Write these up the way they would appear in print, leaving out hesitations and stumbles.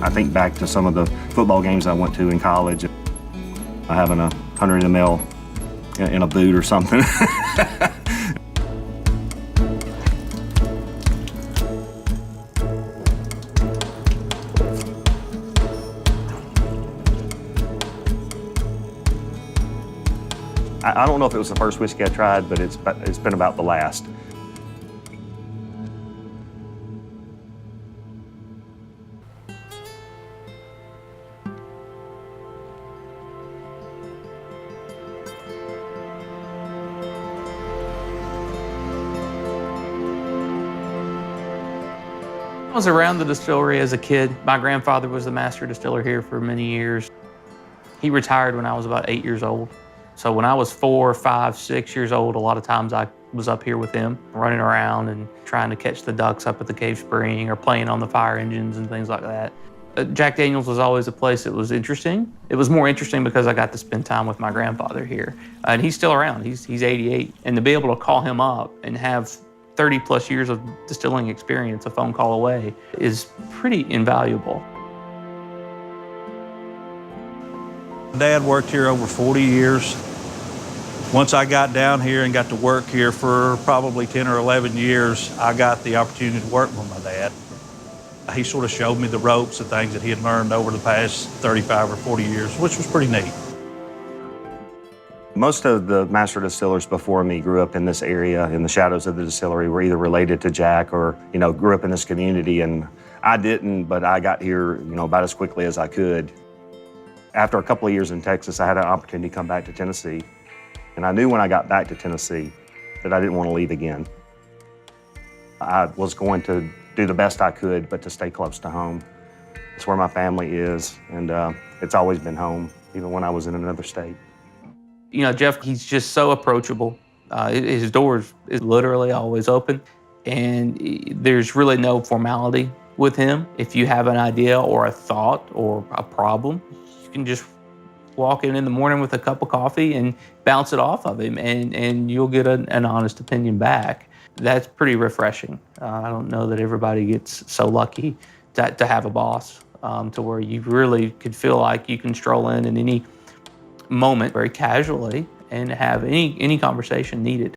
I think back to some of the football games I went to in college, having 100 ml in a boot or something. I don't know if it was the first whiskey I tried, but it's been about the last. I was around the distillery as a kid. My grandfather was the master distiller here for many years. He retired when I was about 8 years old. So when I was 4, 5, 6 years old, a lot of times I was up here with him, running around and trying to catch the ducks up at the cave spring or playing on the fire engines and things like that. Jack Daniel's was always a place that was interesting. It was more interesting because I got to spend time with my grandfather here. And he's still around, he's 88. And to be able to call him up and have 30 plus years of distilling experience a phone call away is pretty invaluable. Dad worked here over 40 years. Once I got down here and got to work here for probably 10 or 11 years, I got the opportunity to work with my dad. He sort of showed me the ropes and things that he had learned over the past 35 or 40 years, which was pretty neat. Most of the master distillers before me grew up in this area, in the shadows of the distillery, were either related to Jack or, grew up in this community. And I didn't, but I got here, about as quickly as I could. After a couple of years in Texas, I had an opportunity to come back to Tennessee. And I knew when I got back to Tennessee that I didn't want to leave again. I was going to do the best I could, but to stay close to home. It's where my family is, and it's always been home, even when I was in another state. Jeff, he's just so approachable. His door is literally always open, and there's really no formality with him. If you have an idea or a thought or a problem, you can just walk in the morning with a cup of coffee and bounce it off of him, and you'll get an honest opinion back. That's pretty refreshing. I don't know that everybody gets so lucky to have a boss to where you really could feel like you can stroll in any moment very casually and have any conversation needed.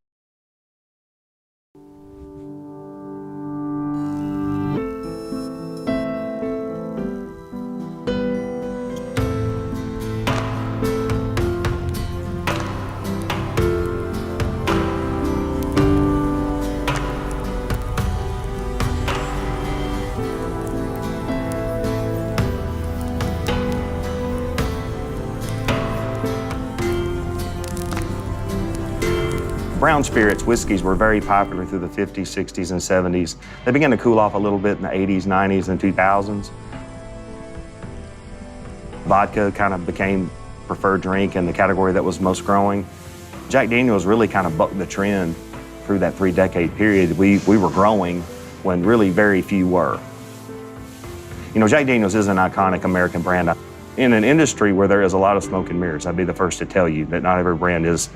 Brown spirits, whiskeys were very popular through the 50s, 60s, and 70s. They began to cool off a little bit in the 80s, 90s, and 2000s. Vodka kind of became preferred drink in the category that was most growing. Jack Daniel's really kind of bucked the trend through that 3-decade period. We were growing when really very few were. Jack Daniel's is an iconic American brand. In an industry where there is a lot of smoke and mirrors, I'd be the first to tell you that not every brand is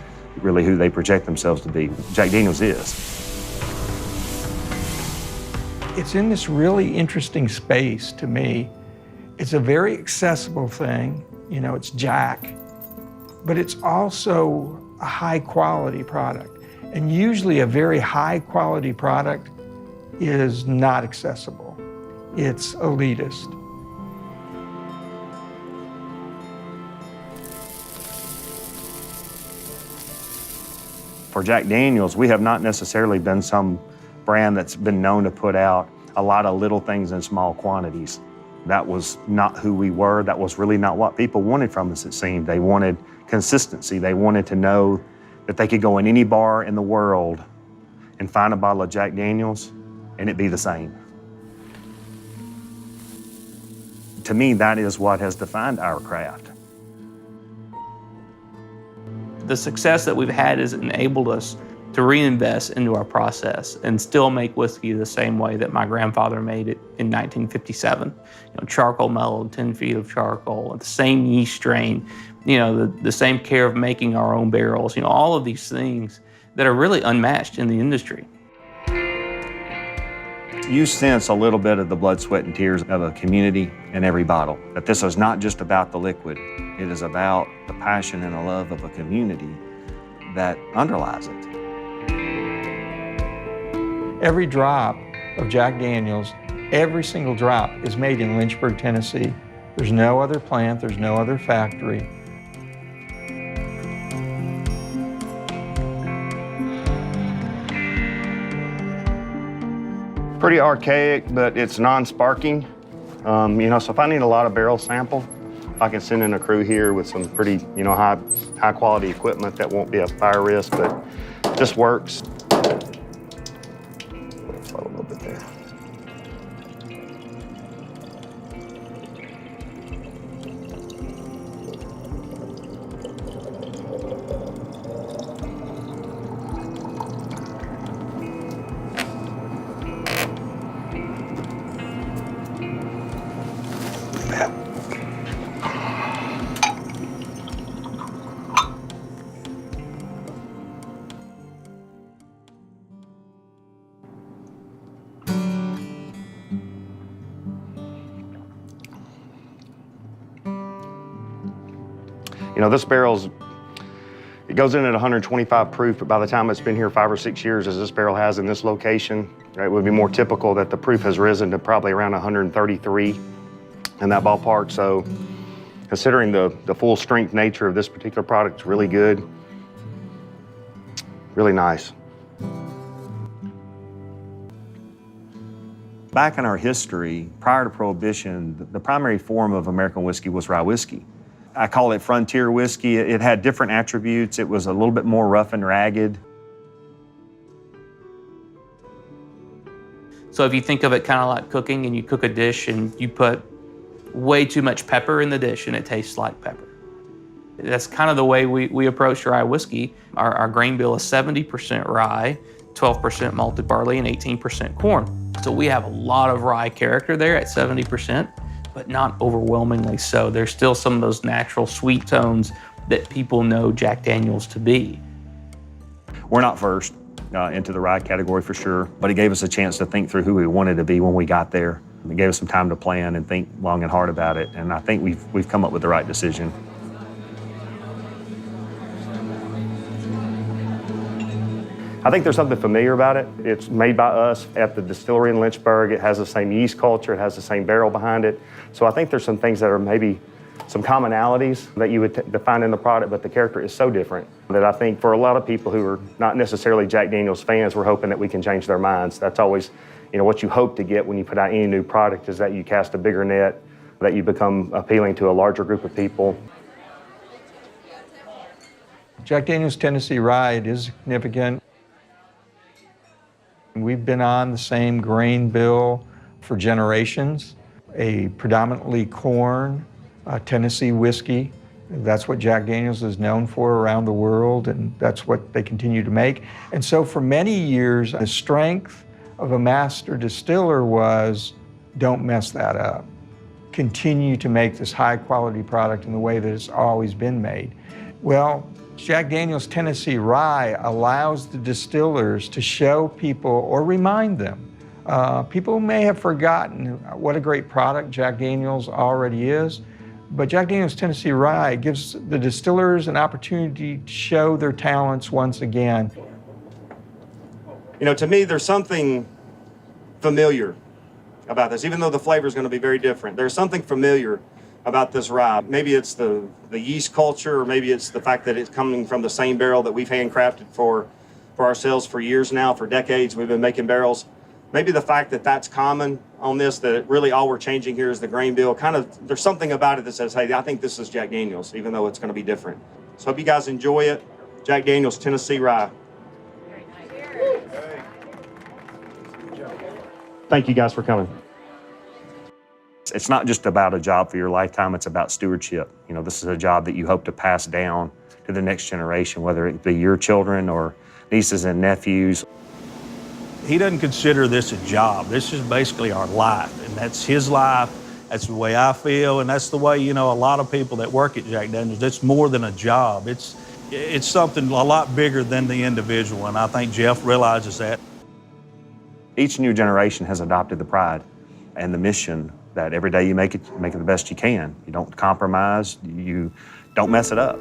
really who they project themselves to be. Jack Daniel's is. It's in this really interesting space to me. It's a very accessible thing, it's Jack, but it's also a high quality product. And usually a very high quality product is not accessible. It's elitist. For Jack Daniel's, we have not necessarily been some brand that's been known to put out a lot of little things in small quantities. That was not who we were. That was really not what people wanted from us, it seemed. They wanted consistency. They wanted to know that they could go in any bar in the world and find a bottle of Jack Daniel's and it be the same. To me, that is what has defined our craft. The success that we've had has enabled us to reinvest into our process and still make whiskey the same way that my grandfather made it in 1957. Charcoal mellowed, 10 feet of charcoal, the same yeast strain, the same care of making our own barrels, all of these things that are really unmatched in the industry. You sense a little bit of the blood, sweat, and tears of a community in every bottle. That this is not just about the liquid. It is about the passion and the love of a community that underlies it. Every drop of Jack Daniel's, every single drop is made in Lynchburg, Tennessee. There's no other plant, there's no other factory. Pretty archaic, but it's non-sparking. So if I need a lot of barrel sample, I can send in a crew here with some pretty, high quality equipment that won't be a fire risk, but just works. Flow a little bit there. This it goes in at 125 proof, but by the time it's been here 5 or 6 years, as this barrel has in this location, it would be more typical that the proof has risen to probably around 133 in that ballpark. So considering the full strength nature of this particular product, it's really good, really nice. Back in our history, prior to Prohibition, the primary form of American whiskey was rye whiskey. I call it frontier whiskey. It had different attributes. It was a little bit more rough and ragged. So if you think of it kind of like cooking, and you cook a dish and you put way too much pepper in the dish and it tastes like pepper. That's kind of the way we approach rye whiskey. Our grain bill is 70% rye, 12% malted barley, and 18% corn. So we have a lot of rye character there at 70%. But not overwhelmingly so. There's still some of those natural sweet tones that people know Jack Daniel's to be. We're not first into the rye category for sure, but it gave us a chance to think through who we wanted to be when we got there. It gave us some time to plan and think long and hard about it, and I think we've come up with the right decision. I think there's something familiar about it. It's made by us at the distillery in Lynchburg. It has the same yeast culture. It has the same barrel behind it. So I think there's some things that are maybe some commonalities that you would find in the product, but the character is so different that I think for a lot of people who are not necessarily Jack Daniel's fans, we're hoping that we can change their minds. That's always, what you hope to get when you put out any new product is that you cast a bigger net, that you become appealing to a larger group of people. Jack Daniel's Tennessee Rye, it is significant. We've been on the same grain bill for generations, a predominantly corn Tennessee whiskey. That's what Jack Daniel's is known for around the world, and that's what they continue to make. And so for many years, the strength of a master distiller was, don't mess that up. Continue to make this high quality product in the way that it's always been made. Well, Jack Daniel's Tennessee Rye allows the distillers to show people or remind them. People may have forgotten what a great product Jack Daniel's already is, but Jack Daniel's Tennessee Rye gives the distillers an opportunity to show their talents once again. To me, there's something familiar about this, even though the flavor is going to be very different. There's something familiar about this rye. Maybe it's the yeast culture, or maybe it's the fact that it's coming from the same barrel that we've handcrafted for ourselves for years now, for decades. We've been making barrels. Maybe the fact that that's common on this, that really all we're changing here is the grain bill. There's something about it that says, hey, I think this is Jack Daniel's, even though it's going to be different. So hope you guys enjoy it. Jack Daniel's Tennessee Rye. Thank you guys for coming. It's not just about a job for your lifetime, it's about stewardship. This is a job that you hope to pass down to the next generation, whether it be your children or nieces and nephews. He doesn't consider this a job. This is basically our life, and that's his life. That's the way I feel, and that's the way, a lot of people that work at Jack Daniel's, it's more than a job. It's something a lot bigger than the individual, and I think Jeff realizes that. Each new generation has adopted the pride and the mission that every day you make it the best you can. You don't compromise, you don't mess it up.